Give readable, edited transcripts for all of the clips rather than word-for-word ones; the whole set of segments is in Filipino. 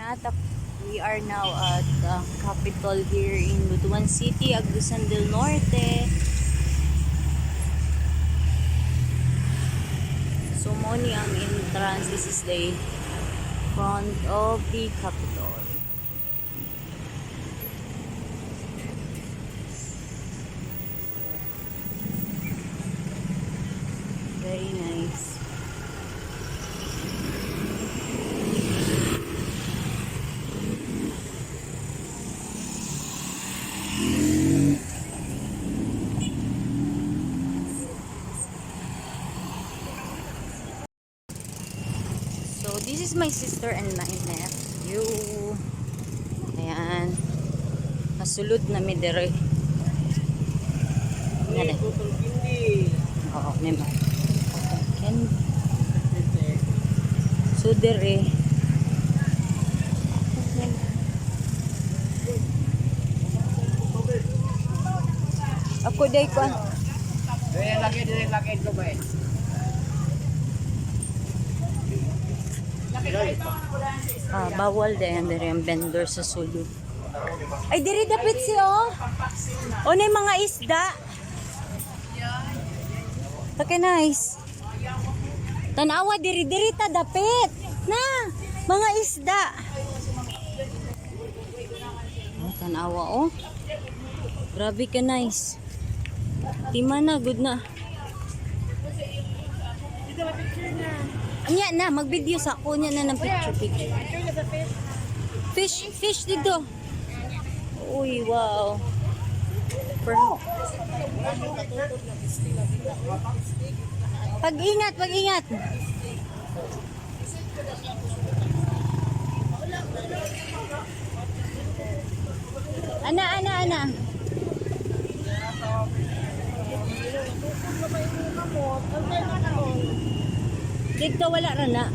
We are now at the capital here in Butuan City, Agusan del Norte. So moni ang entrance. This is the front of the capital. Very nice. So this is my sister and my nephew. Ayan. Masulod na mi dire. Nade. Oo, nema. Ken. So dire. Ako day ko. Dire lagi ko ba eh. Bawal din dari ang vendor sa sulod. Ay diri dapit si oh. O nay mga isda. Okay, nice. Tanawa diri ta dapit. Na, mga isda. Oh, tanawa oh. Grabe ka nice. Tima na, good na. Anya na, mag-video sa ako niya na ng picture. Fish dito. Uy, wow. Pag-ingat. Ana. Dito wala ra na.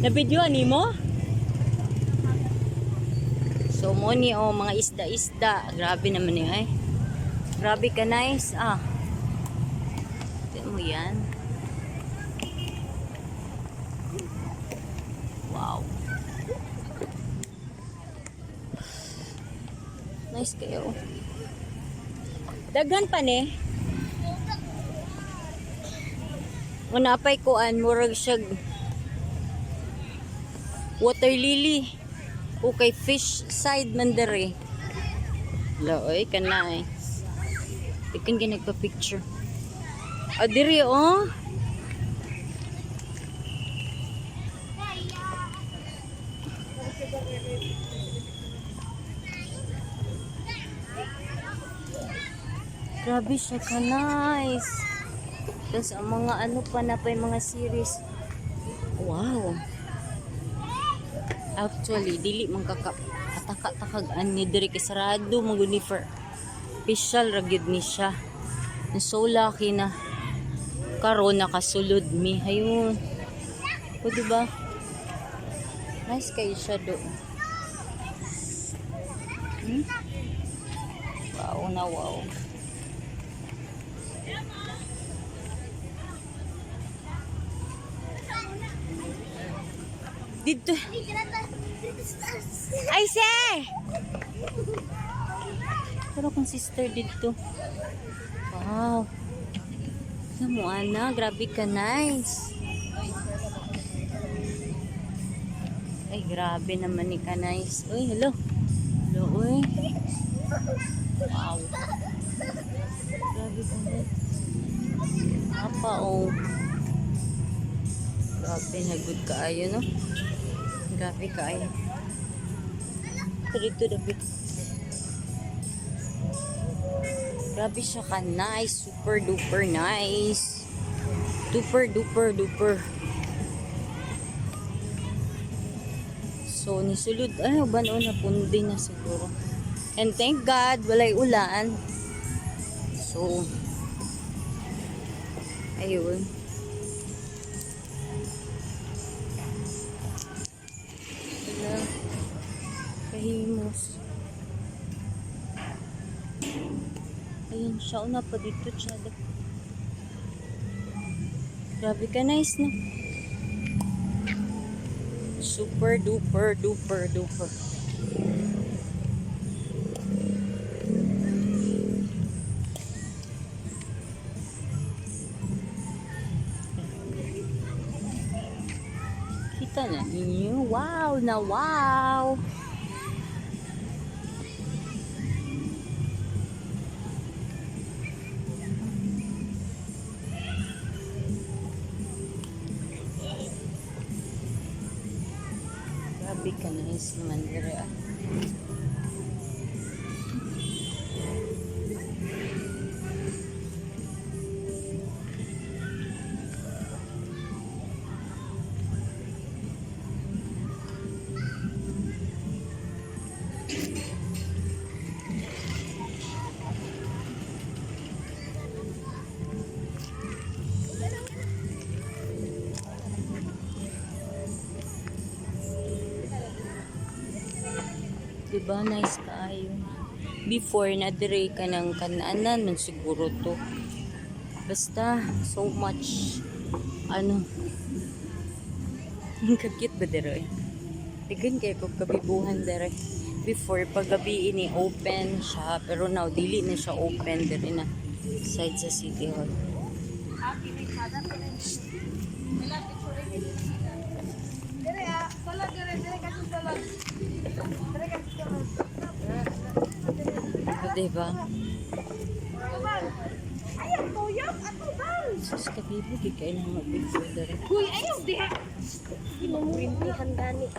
Na-video ani mo? So mo ni oh, mga isda. Grabe naman eh. Ay. Grabe ka nice. Tignan mo yan. Wow. Nice kayo. Daghan pa ni. Munapay kuan murag siya water lily. Okay, fish side man dere. Laoy kanay. Ikan ginagpa-picture. Diri oh. Grabe siya ka nice. Tapos ang mga ano pa na pa yung mga series. Wow. Actually, dili man ataka-takag ani diri kay sarado maguni for official ra gyud ni siya. So lucky na karon nakasulod mi. Ayun. O diba? Nice kayo siya do. Wow na wow. Dito. Ay, se! Pero kung sister dito. Wow. Namu, ana. Grabe ka, nice. Ay, grabe naman ni ka, nice. Uy, hello. Hello, uy. Wow. Grabe ka, nice. Apa, oh. Grabe, nagod ka ayo, no? Grabe ka ayo. Dito David. Grabe siya ka nice. Super duper nice. Duper. So, nisulod. Ay, bano na pundi na siguro. And thank God, walay ulan. So, ayun. Kahimos. Ayun siya. Una pa dito siya. Grabe ka nice no. Super duper duper duper. Kita na ninyo. Wow na wow. Grabe ka nice naman dire ah. Diba nice kaayo. Before na dire ka ng kanaanan man siguro to. Basta so much ano. Ang kakit ba dire? Tigan kay ko kabibuhan dire. Before paggabi ini open siya pero now dili na siya open dire na side sa City Hall. Diba? Ayaw, tuyok, ato bang? Sus kabibo di kayo na mag-picture dire. Kuy, ayaw, diha. Pinagwintihan gani.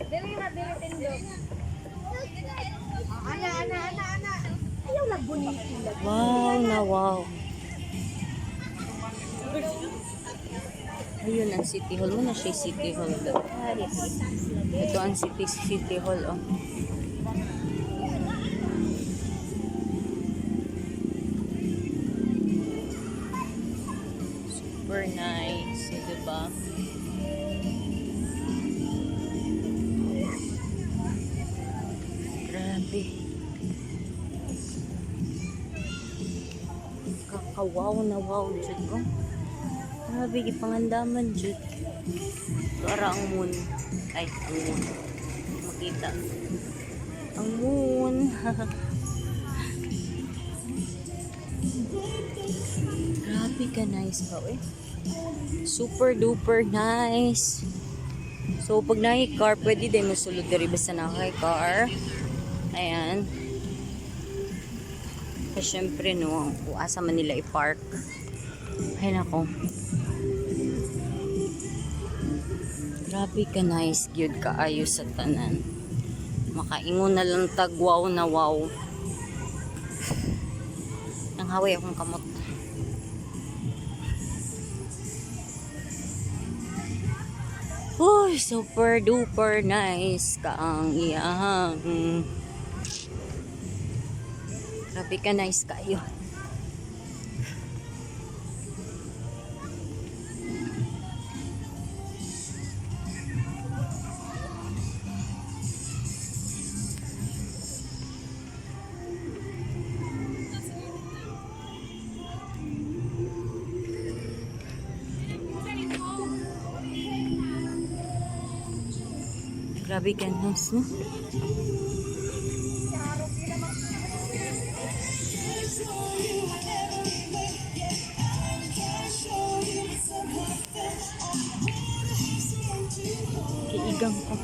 Dili na, dili tindog. Ana. Ayaw lang bunitin. Wow na wow. Ayun ang City Hall mo na siya City Hall. Ito ang City Hall oh. Super nice, eh, diba? Grabe. Kakawaw na wow, Jud ko. Grabe, ipangandaman, Jud. Para ang moon. Ay, ang moon. Makita. Ang moon. Grabe ka nice ba, eh. Super duper nice. So, pag naki-car, pwede din masulod diri basta naki-car. Ayan. Kasi syempre, no, kung asa man nila i-park. Ay, nako. Grabe ka nice, gyud kaayo sa tanan. Makaingon na lang tagwaw na wow. Nang haway akong kamot. Uy, super duper nice ka ang iyang. Grabe ka nice kayo. Grabe ka nice, no? Kiigang ko.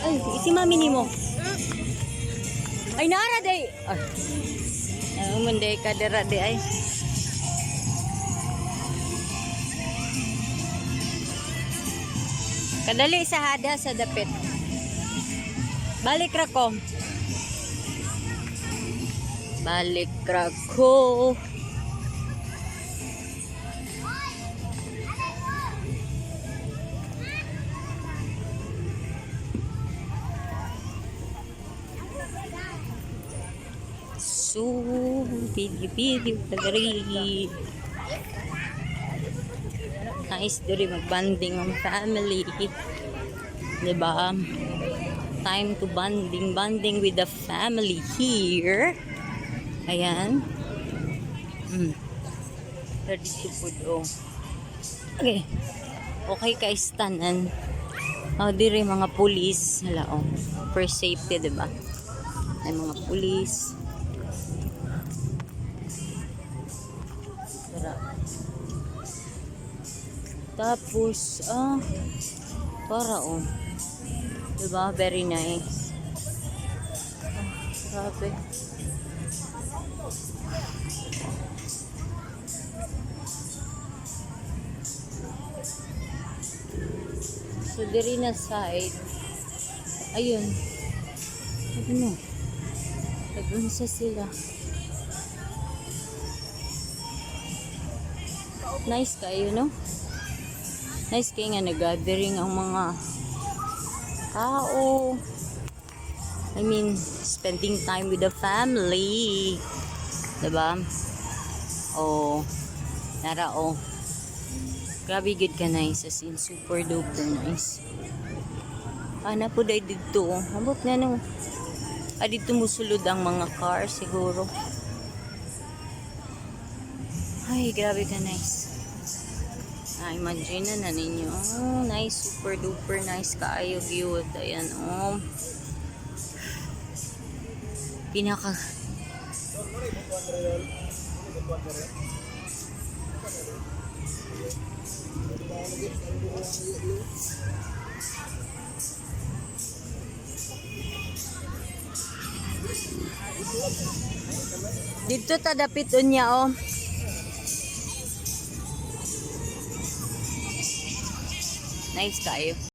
Ay, si mami ni mo. Ay, nara day. Ay, munday ka dira di ay. Kadali sa hada sa dapit. Balik ra ko. Balik ra ko. So, video tagari. Nice diri magbanding ang family. Diba? time to bonding with the family here. Ayan. Ready to food, oh. Okay. Okay ka istanan. Oh, dire mga pulis. Hala, oh. For safety, diba? Ay mga pulis. Tara. Tapos, para, oh. Diba? Very nice. Grabe. So, diri na side. Ayun. Ano? Nag-unsa sila. Nice kayo, no? Nice kayo nga nag-gathering ang mga tao. I mean, spending time with the family. Diba? Oh. Nara, oh. Grabe good ka nice. As in, super duper nice. Ana po dahil dito. Abot na no. Dito musulod ang mga car siguro. Ay, grabe ka nice. Imagine na ninyo. Oh, nice. Super duper nice kaayo view. Ayan, oh. Pinaka... Dito tadapit niya, oh. Nice kayo.